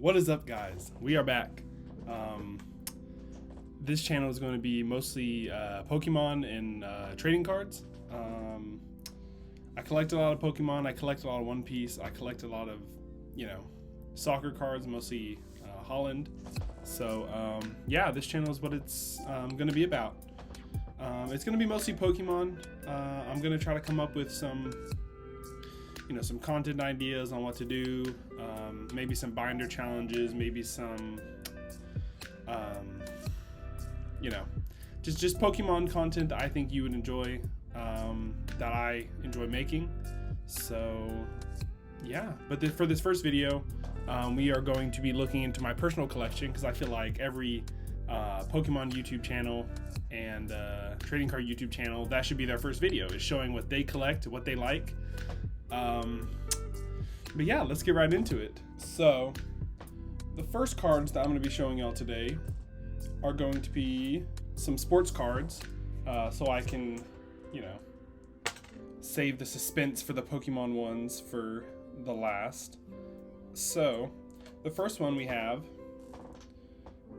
What is up, guys? We are back. This channel is going to be mostly Pokemon and trading cards. I collect a lot of Pokemon. I collect a lot of One Piece. I collect a lot of, soccer cards, mostly Holland. So yeah, this channel is what it's going to be about. It's going to be mostly Pokemon. I'm going to try to come up with some content ideas on what to do, maybe some binder challenges, maybe some, just Pokemon content that I think you would enjoy, that I enjoy making. So yeah, but for this first video, we are going to be looking into my personal collection, because I feel like every Pokemon YouTube channel and trading card YouTube channel, that should be their first video, is showing what they collect, what they like. But yeah, let's get right into it. So the first cards that I'm going to be showing y'all today are going to be some sports cards, so I can save the suspense for the Pokemon ones for the last. So the first one we have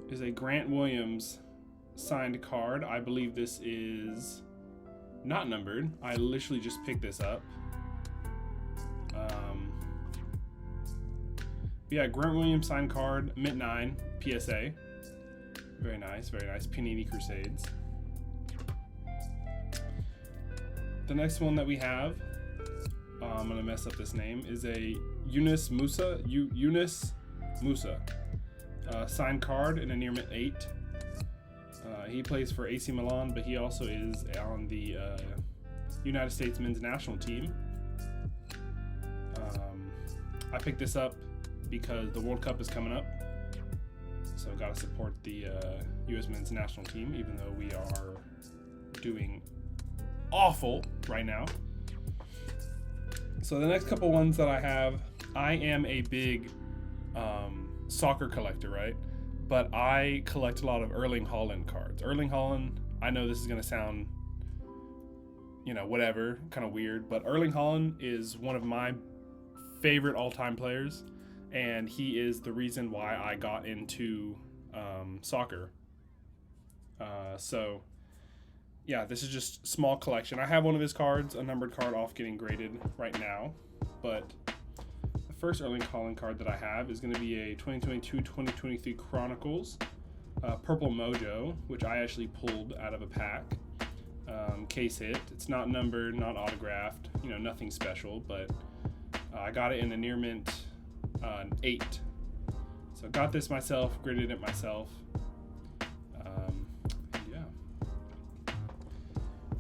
is a Grant Williams signed card. I believe this is not numbered. I literally just picked this up. Yeah, Grant Williams signed card, Mint 9 PSA. Very nice, very nice. Panini Crusades. The next one that we have, I'm gonna mess up this name, is a Yunus Musa. Signed card in a near mint 8. He plays for AC Milan, but he also is on the United States men's national team. I picked this up because the World Cup is coming up, so gotta support the U.S. men's national team, even though we are doing awful right now. So the next couple ones that I have, I am a big soccer collector, right? But I collect a lot of Erling Haaland cards. Erling Haaland, I know this is gonna sound, whatever, kind of weird, but Erling Haaland is one of my favorite all-time players, and he is the reason why I got into soccer. So yeah, this is just small collection. I have one of his cards, a numbered card, off getting graded right now, but the first Erling Haaland card that I have is going to be a 2022-2023 Chronicles Purple Mojo, which I actually pulled out of a pack. Case hit. It's not numbered, not autographed, nothing special, but I got it in a near mint 8. So got this myself, graded it myself. Yeah.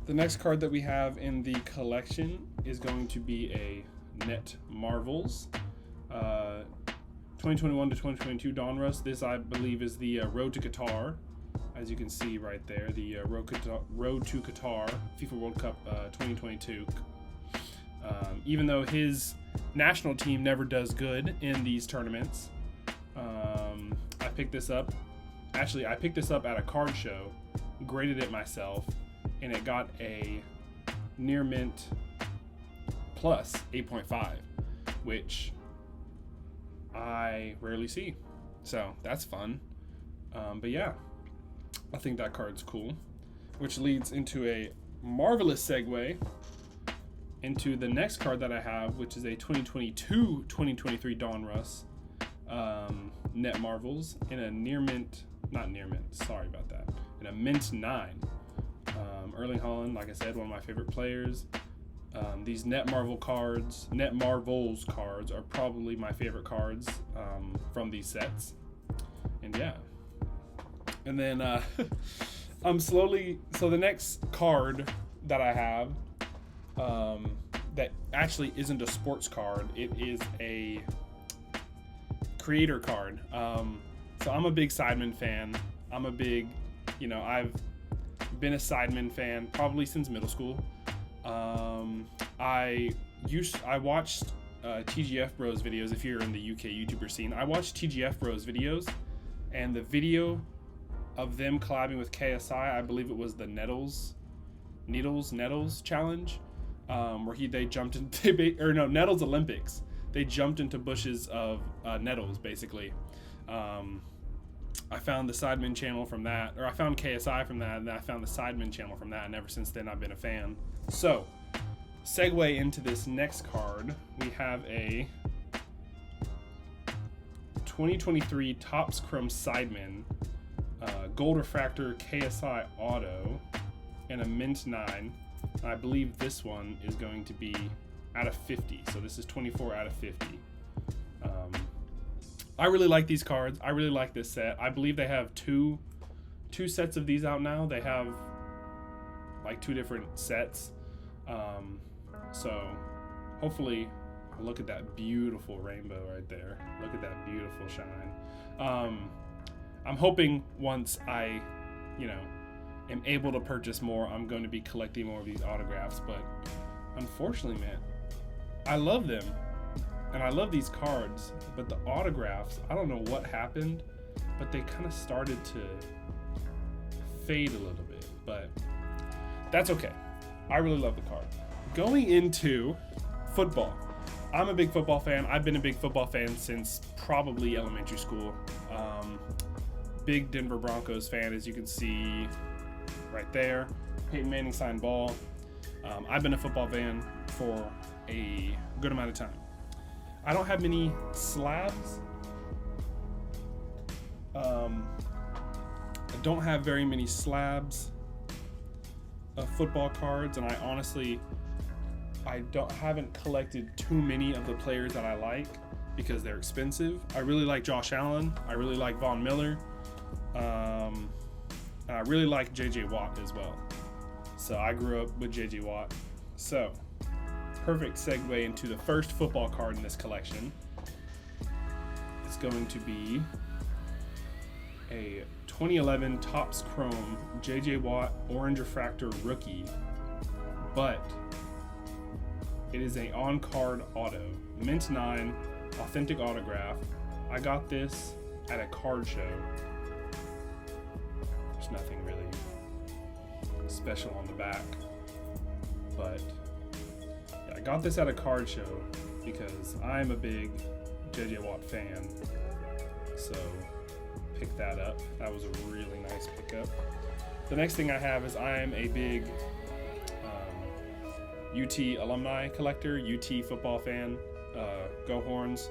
The next card that we have in the collection is going to be a Net Marvels 2021 to 2022 Donruss. This, I believe, is the Road to Qatar. As you can see right there, the Road to Qatar FIFA World Cup 2022. Even though his national team never does good in these tournaments, I picked this up. Actually, I picked this up at a card show, graded it myself, and it got a near mint plus 8.5, which I rarely see. So that's fun. But yeah, I think that card's cool, which leads into a marvelous segue into the next card that I have, which is a 2022-2023 Donruss Net Marvels in a in a mint 9. Erling Haaland, like I said, one of my favorite players. These Net Marvels cards are probably my favorite cards from these sets. And yeah. And then so the next card that I have, that actually isn't a sports card, it is a creator card. So I'm a big Sidemen fan. I'm a big, I've been a Sidemen fan probably since middle school. I watched TGF Bros videos. If you're in the UK YouTuber scene, I watched TGF Bros videos, and the video of them collabing with KSI, I believe it was the Nettles challenge, where they jumped into Nettles Olympics. they jumped into bushes of nettles, basically. I found the Sidemen channel from that, or I found KSI from that, and then I found the Sidemen channel from that, and ever since then I've been a fan. So, segue into this next card, we have a 2023 Topps Chrome Sidemen, Gold Refractor KSI Auto, and a Mint 9. And I believe this one is going to be out of 50, so this is 24 out of 50. I really like these cards. I really like this set. I believe they have two sets of these out now. They have like 2 different sets. So hopefully, look at that beautiful rainbow right there. Look at that beautiful shine. I'm hoping once I, am able to purchase more, I'm going to be collecting more of these autographs. But unfortunately, man, I love them. And I love these cards, but the autographs, I don't know what happened, but they kind of started to fade a little bit, but that's okay. I really love the card. Going into football, I'm a big football fan. I've been a big football fan since probably elementary school. Big Denver Broncos fan, as you can see right there. Peyton Manning signed ball. I've been a football fan for a good amount of time. I don't have many slabs. I don't have very many slabs of football cards, and I honestly, haven't collected too many of the players that I like because they're expensive. I really like Josh Allen. I really like Von Miller. And I really like J.J. Watt as well. So I grew up with J.J. Watt. So, perfect segue into the first football card in this collection. It's going to be a 2011 Topps Chrome J.J. Watt Orange Refractor Rookie, but it is a on-card auto, Mint 9, authentic autograph. I got this at a card show. There's nothing really special on the back, but I got this at a card show because I'm a big J.J. Watt fan, so picked that up. That was a really nice pickup. The next thing I have is I am a big UT alumni collector, UT football fan, go Horns.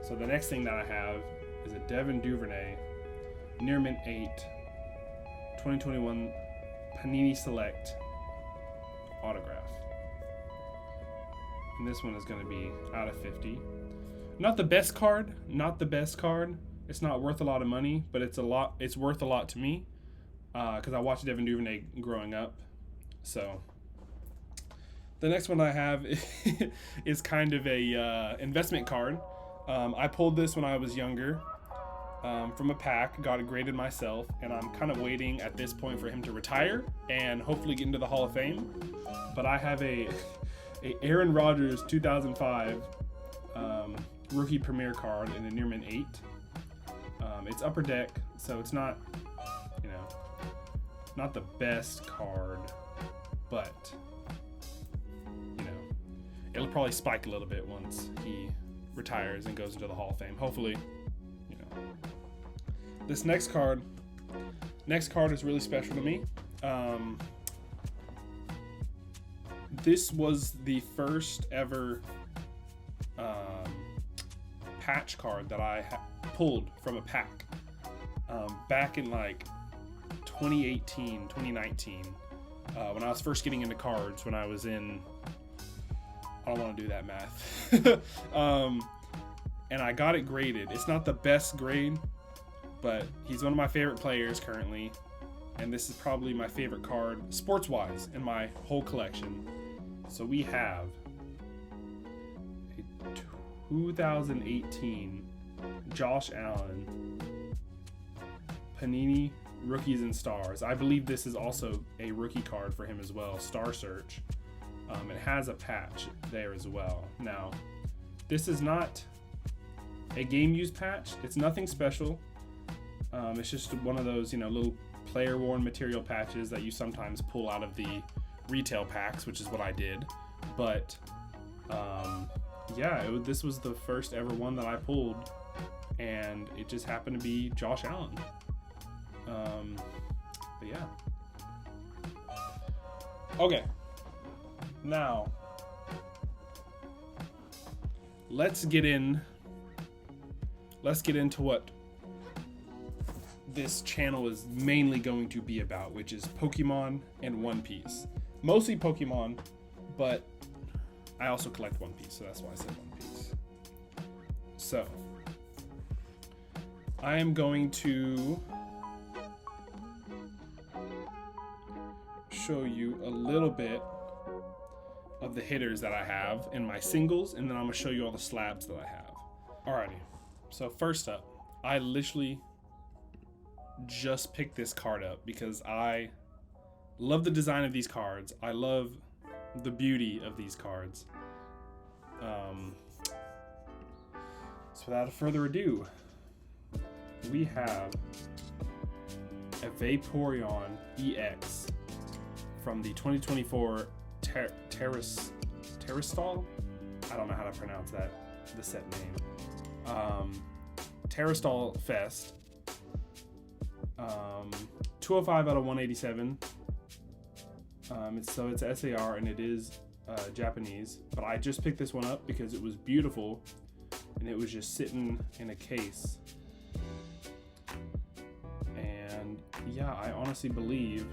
So the next thing that I have is a Devin Duvernay Near Mint 8 2021 Panini Select autograph. And this one is going to be out of 50. Not the best card. It's not worth a lot of money, but it's worth a lot to me because I watched Devin Duvernay growing up. So the next one I have is kind of a investment card. I pulled this when I was younger from a pack, got it graded myself, and I'm kind of waiting at this point for him to retire and hopefully get into the Hall of Fame. But I have a Aaron Rodgers 2005 rookie premier card in a Near Mint 8. It's upper deck, so it's not, not the best card, but it'll probably spike a little bit once he retires and goes into the Hall of Fame. Hopefully, This next card is really special to me. This was the first ever patch card that I pulled from a pack back in like 2018, 2019, when I was first getting into cards, when I was in, I don't want to do that math. And I got it graded. It's not the best grade, but he's one of my favorite players currently, and this is probably my favorite card sports-wise in my whole collection. So we have a 2018 Josh Allen Panini Rookies and Stars. I believe this is also a rookie card for him as well, Star Search. It has a patch there as well. Now, this is not a game-used patch. It's nothing special. It's just one of those, little player-worn material patches that you sometimes pull out of the retail packs, which is what I did. But yeah, this was the first ever one that I pulled, and it just happened to be Josh Allen. But yeah. Okay. Now, let's get into what this channel is mainly going to be about, which is Pokemon and One Piece. Mostly Pokemon, but I also collect One Piece, so that's why I said One Piece. So, I am going to show you a little bit of the hitters that I have in my singles, and then I'm gonna show you all the slabs that I have. Alrighty, so first up, I literally just picked this card up because I love the design of these cards. I love the beauty of these cards. So without further ado, we have a Vaporeon EX from the 2024 Terrastal? I don't know how to pronounce that, the set name. Terrastal Fest. 205 out of 187. It's SAR and it is Japanese, but I just picked this one up because it was beautiful and it was just sitting in a case. And yeah, I honestly believe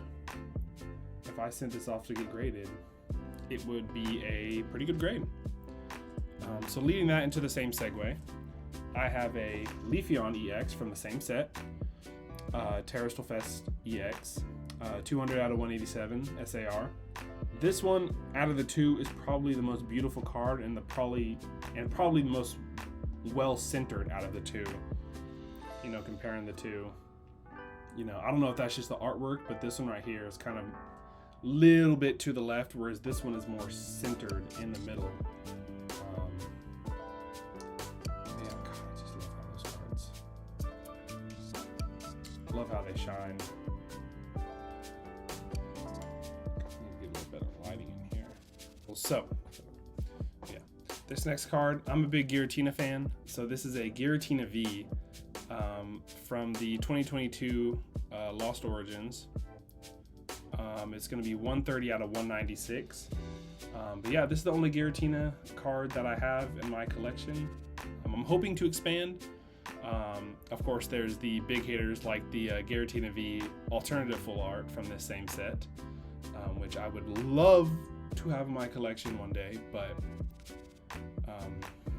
if I sent this off to get graded, it would be a pretty good grade. So leading that into the same segue, I have a Leafeon EX from the same set, Terrastal Fest EX, 200 out of 187 SAR. This one out of the two is probably the most beautiful card and probably the most well centered out of the two. You know, comparing the two. You know, I don't know if that's just the artwork, but this one right here is kind of little bit to the left, whereas this one is more centered in the middle. Yeah, God, I just love how those cards. Love how they shine. Need to get a little better lighting in here. Well, so yeah, this next card, I'm a big Giratina fan. So this is a Giratina V from the 2022 Lost Origins. It's going to be 130 out of 196. But yeah, this is the only Giratina card that I have in my collection. I'm hoping to expand. Of course, there's the big hitters like the Giratina V alternative full art from this same set, which I would love to have in my collection one day, but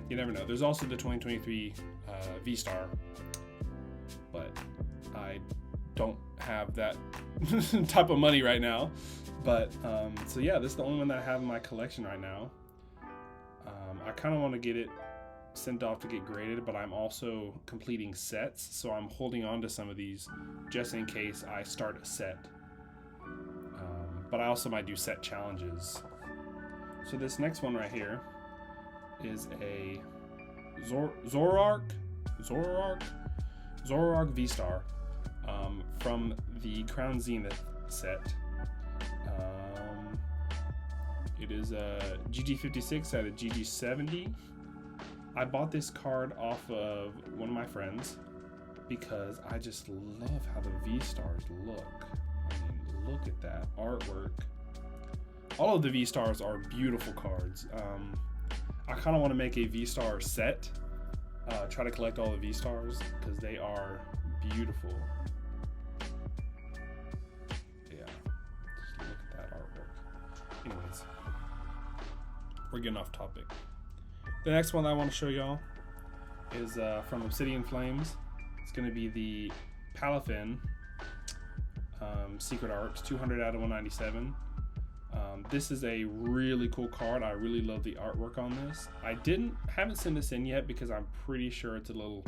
you never know. There's also the 2023 V-Star, but I don't have that type of money right now. But so yeah, this is the only one that I have in my collection right now. I kind of want to get it sent off to get graded, but I'm also completing sets, so I'm holding on to some of these just in case I start a set. But I also might do set challenges. So this next one right here is a Zoroark V-Star from the Crown Zenith set. It is a GG56 out of GG70. I bought this card off of one of my friends because I just love how the V-Stars look. I mean, look at that artwork. All of the V-Stars are beautiful cards. I kind of want to make a V-Star set. Try to collect all the V-Stars because they are beautiful. Yeah, just look at that artwork. Anyways, we're getting off topic. The next one that I want to show y'all is from Obsidian Flames. It's going to be the Palafin Secret Arts, 200 out of 197. This is a really cool card. I really love the artwork on this. I haven't sent this in yet because I'm pretty sure it's a little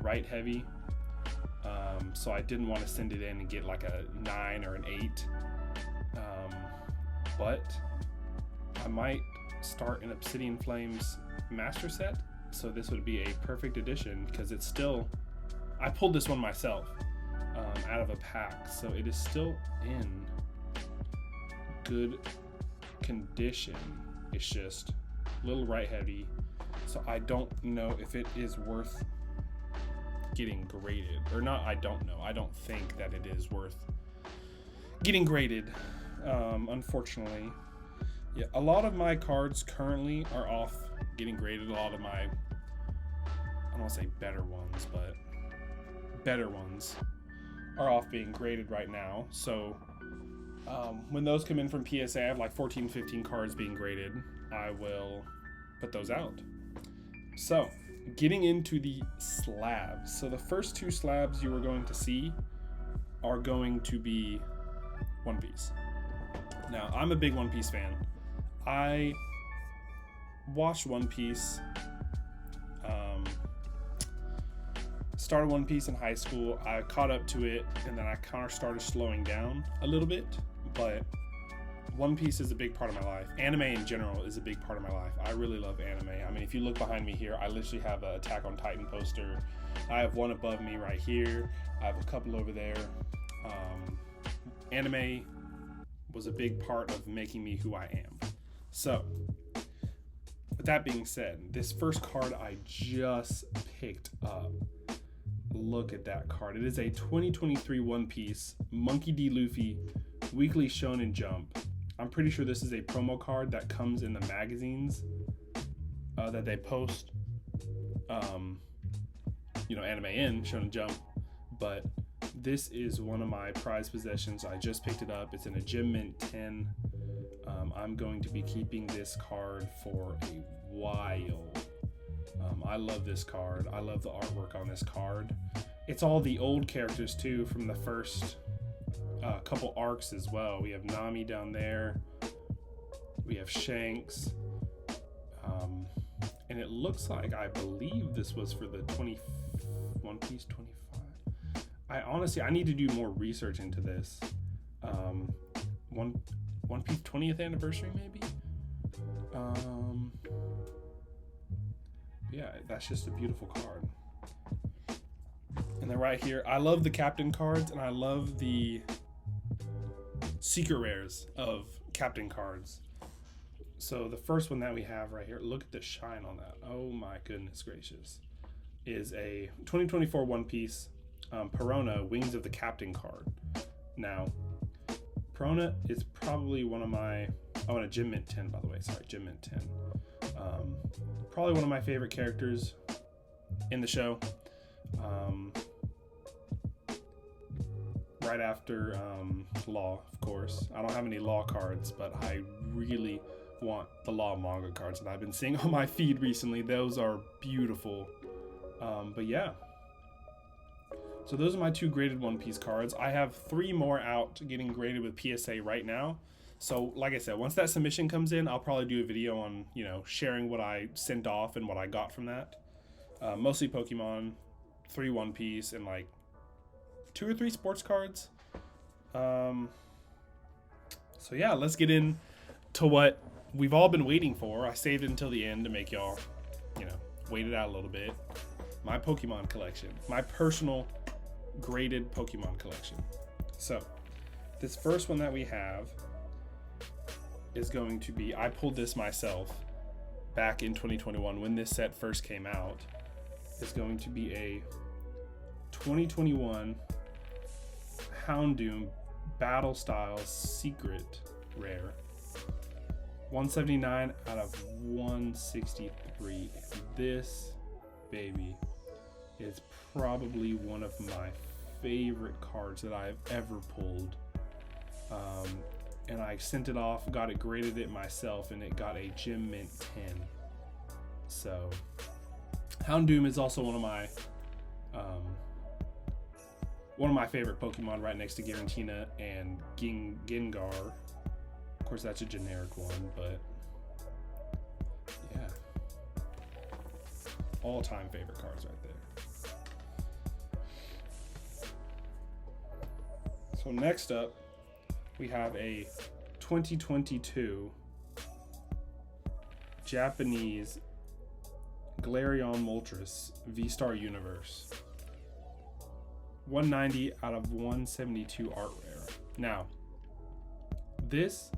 right heavy. So I didn't want to send it in and get like a 9 or an 8. But I might start an Obsidian Flames master set, so this would be a perfect addition because it's still, I pulled this one myself out of a pack, so it is still in good condition. It's just a little right heavy. So I don't know if it is worth getting graded. Or not, I don't know. I don't think that it is worth getting graded, unfortunately. Yeah, a lot of my cards currently are off getting graded. A lot of my, I don't want to say better ones, but better ones are off being graded right now. So when those come in from PSA, I have like 14, 15 cards being graded. I will put those out. So getting into the slabs. So the first two slabs you are going to see are going to be One Piece. Now, I'm a big One Piece fan. I watched One Piece, started One Piece in high school. I caught up to it, and then I kind of started slowing down a little bit, but One Piece is a big part of my life. Anime in general is a big part of my life. I really love anime. I mean, if you look behind me here, I literally have an Attack on Titan poster. I have one above me right here. I have a couple over there. Anime was a big part of making me who I am. So, with that being said, this first card I just picked up. Look at that card. It is a 2023 One Piece Monkey D. Luffy Weekly Shonen Jump. I'm pretty sure this is a promo card that comes in the magazines that they post, anime in Shonen Jump. But this is one of my prized possessions. I just picked it up. It's in a Gem Mint 10. I'm going to be keeping this card for a while. I love this card. I love the artwork on this card. It's all the old characters too from the first couple arcs as well. We have Nami down there. We have Shanks. And it looks like, I believe this was for the One Piece 25. I need to do more research into this. One Piece 20th anniversary, maybe? Yeah, that's just a beautiful card. And then right here, I love the Captain cards, and I love the secret rares of Captain cards. So the first one that we have right here, look at the shine on that. Oh my goodness gracious. Is a 2024 One Piece Perona Wings of the Captain card. Now, Perona is probably one of my, a Gem Mint 10, by the way. Sorry, Gem Mint 10. Probably one of my favorite characters in the show. Right after Law, of course. I don't have any Law cards, but I really want the Law manga cards that I've been seeing on my feed recently. Those are beautiful. But yeah. So those are my two graded One Piece cards. I have 3 more out getting graded with PSA right now. So like I said, once that submission comes in, I'll probably do a video on, sharing what I sent off and what I got from that. Mostly Pokemon, 3 One Piece, and like 2 or 3 sports cards. So yeah, let's get into what we've all been waiting for. I saved it until the end to make y'all, wait it out a little bit. My Pokemon collection, my personal graded Pokemon collection. So this first one that we have is going to be, I pulled this myself back in 2021 when this set first came out. It's going to be a 2021 Houndoom Battle Style Secret Rare. 179 out of 163. This baby is probably one of my favorite cards that I've ever pulled. And I sent it off, got it graded it myself, and it got a Gem Mint 10. So Houndoom is also one of my favorite Pokemon, right next to Giratina and Gengar. Of course, that's a generic one, but yeah, all-time favorite cards right there. So next up, we have a 2022 Japanese Galarian Moltres V-Star Universe. 190 out of 172 art rare. Now, this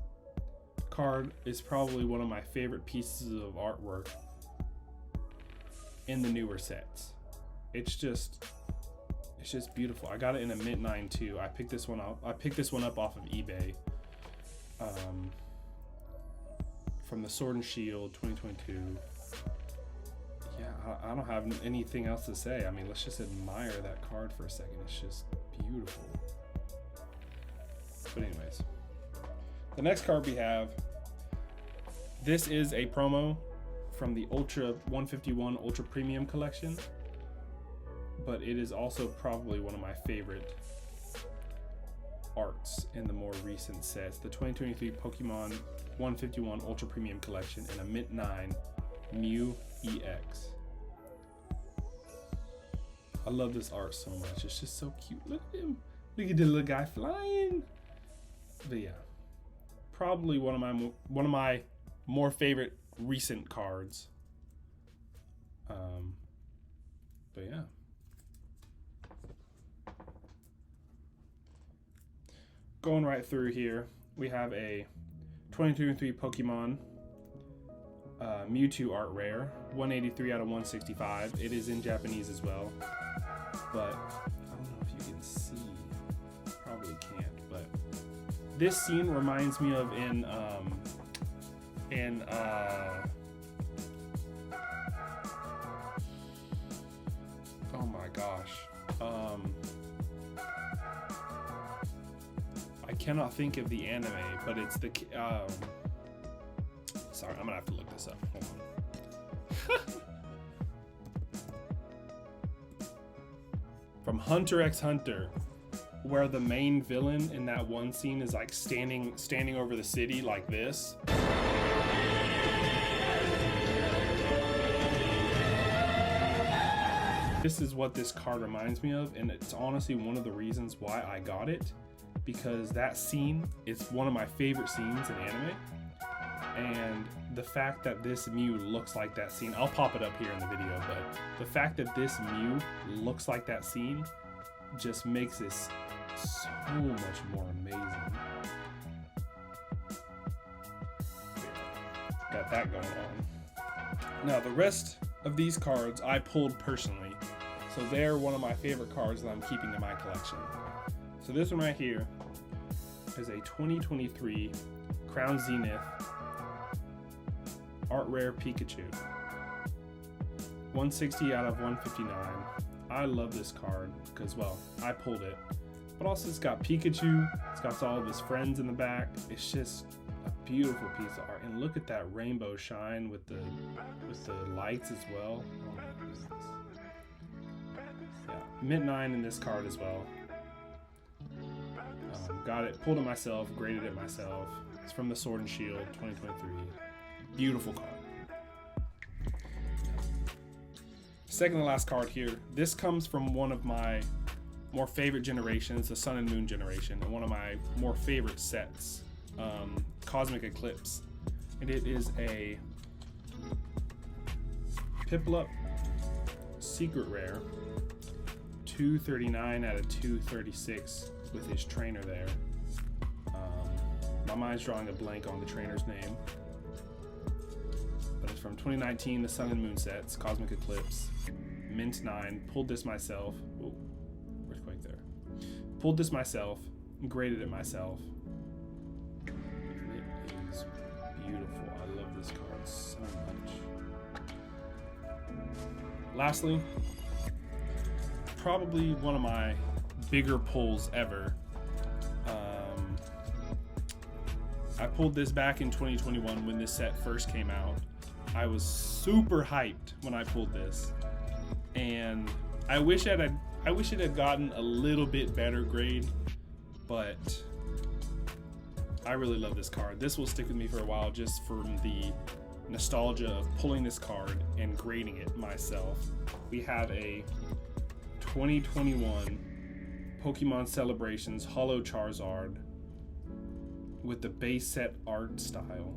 card is probably one of my favorite pieces of artwork in the newer sets. It's just beautiful. I got it in a mint 9 too. I picked this one up. I picked this one up off of eBay. From the Sword and Shield 2022. Yeah, I don't have anything else to say. I mean, let's just admire that card for a second. It's just beautiful. But anyways, the next card we have, this is a promo from the Ultra 151 Ultra Premium collection, but it is also probably one of my favorite arts in the more recent sets. The 2023 Pokemon 151 Ultra Premium collection in a mint 9 Mew EX. I love this art so much. It's just so cute. Look at him. Look at the little guy flying. But yeah, probably one of my more favorite recent cards. But yeah. Going right through here, we have a 2023 Pokemon Mewtwo art rare, 183 out of 165. It is in Japanese as well, but I don't know if you can see. Probably can't, but this scene reminds me of oh my gosh. I cannot think of the anime, but it's the sorry, I'm gonna have to look this up. Hold on. From Hunter x Hunter, where the main villain in that one scene is like standing over the city like this. This is what this card reminds me of, and it's honestly one of the reasons why I got it, because that scene is one of my favorite scenes in anime, and the fact that this Mew looks like that scene, I'll pop it up here in the video, but the fact that this Mew looks like that scene just makes this so much more amazing. Got that going on. Now the rest of these cards I pulled personally, so they're one of my favorite cards that I'm keeping in my collection. So this one right here is a 2023 Crown Zenith Art Rare Pikachu. 160 out of 159. I love this card because, well, I pulled it. But also it's got Pikachu, it's got all of his friends in the back. It's just a beautiful piece of art. And look at that rainbow shine with the lights as well. Oh my goodness. Yeah, mint 9 in this card as well. Got it, pulled it myself, graded it myself. It's from the Sword and Shield 2023. Beautiful card. Second to last card here. This comes from one of my more favorite generations, the Sun and Moon generation, and one of my more favorite sets, Cosmic Eclipse. And it is a Piplup Secret Rare, 239 out of 236 with his trainer there. My mind's drawing a blank on the trainer's name. But it's from 2019, the Sun and Moon sets, Cosmic Eclipse, mint 9. Pulled this myself. Ooh, earthquake there. Pulled this myself, graded it myself. And it is beautiful. I love this card so much. Lastly, probably one of my bigger pulls ever. I pulled this back in 2021 when this set first came out. I was super hyped when I pulled this, and I wish it had gotten a little bit better grade, but I really love this card. This will stick with me for a while just from the nostalgia of pulling this card and grading it myself. We have a 2021 Pokemon Celebrations Holo Charizard with the base set art style.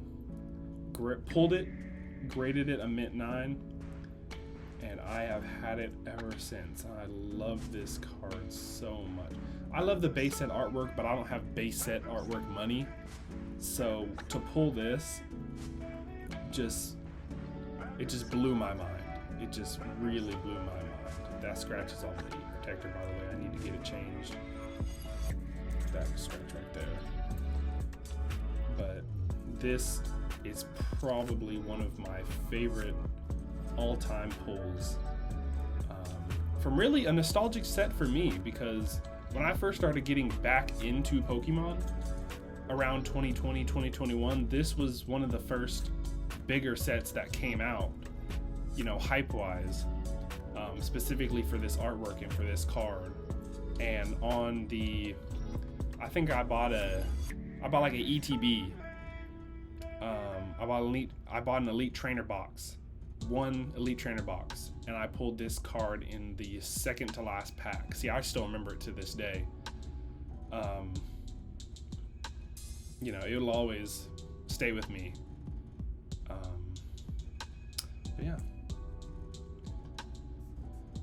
Pulled it, graded it a mint 9, and I have had it ever since. I love this card so much. I love the base set artwork, but I don't have base set artwork money, So to pull this, it just blew my mind. It just really blew my mind. That scratch is on the heat protector, by the way. I need to get it changed. That scratch right there. But this is probably one of my favorite all-time pulls. From really a nostalgic set for me, because when I first started getting back into Pokemon around 2020, 2021, this was one of the first bigger sets that came out, you know, hype-wise, specifically for this artwork and for this card. And on the, I think I bought like an ETB. I bought an Elite Trainer box, one Elite Trainer box, and I pulled this card in the second to last pack. See, I still remember it to this day. You know, it'll always stay with me. But yeah.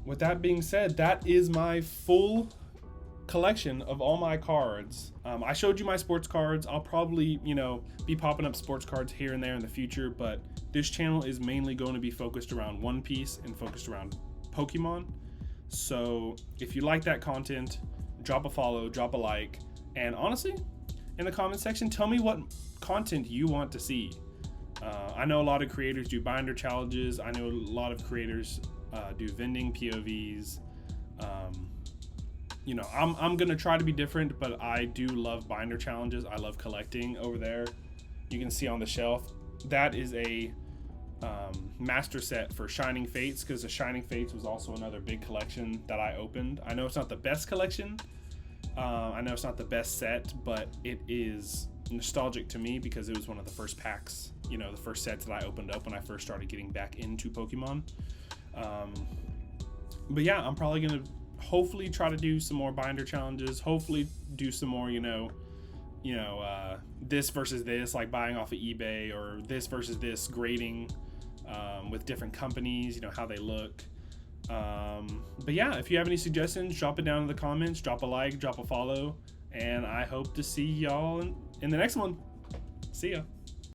With that being said, that is my full collection of all my cards. I showed you my sports cards. I'll probably, you know, be popping up sports cards here and there in the future, but this channel is mainly going to be focused around One Piece and focused around Pokemon. So if you like that content, drop a follow, drop a like, and honestly, in the comment section, tell me what content you want to see. I know a lot of creators do binder challenges. I know a lot of creators do vending POVs. You know, I'm gonna try to be different, but I do love binder challenges. I love collecting. Over there, you can see on the shelf, that is a master set for Shining Fates, because the Shining Fates was also another big collection that I opened. I know it's not the best collection. I know it's not the best set, but it is nostalgic to me because it was one of the first packs, you know, the first sets that I opened up when I first started getting back into Pokemon. But yeah, I'm probably gonna hopefully try to do some more binder challenges, hopefully do some more, this versus this, like buying off of eBay, or this versus this grading with different companies, you know, how they look. But yeah, if you have any suggestions, drop it down in the comments, drop a like, drop a follow, and I hope to see y'all in the next one. See ya.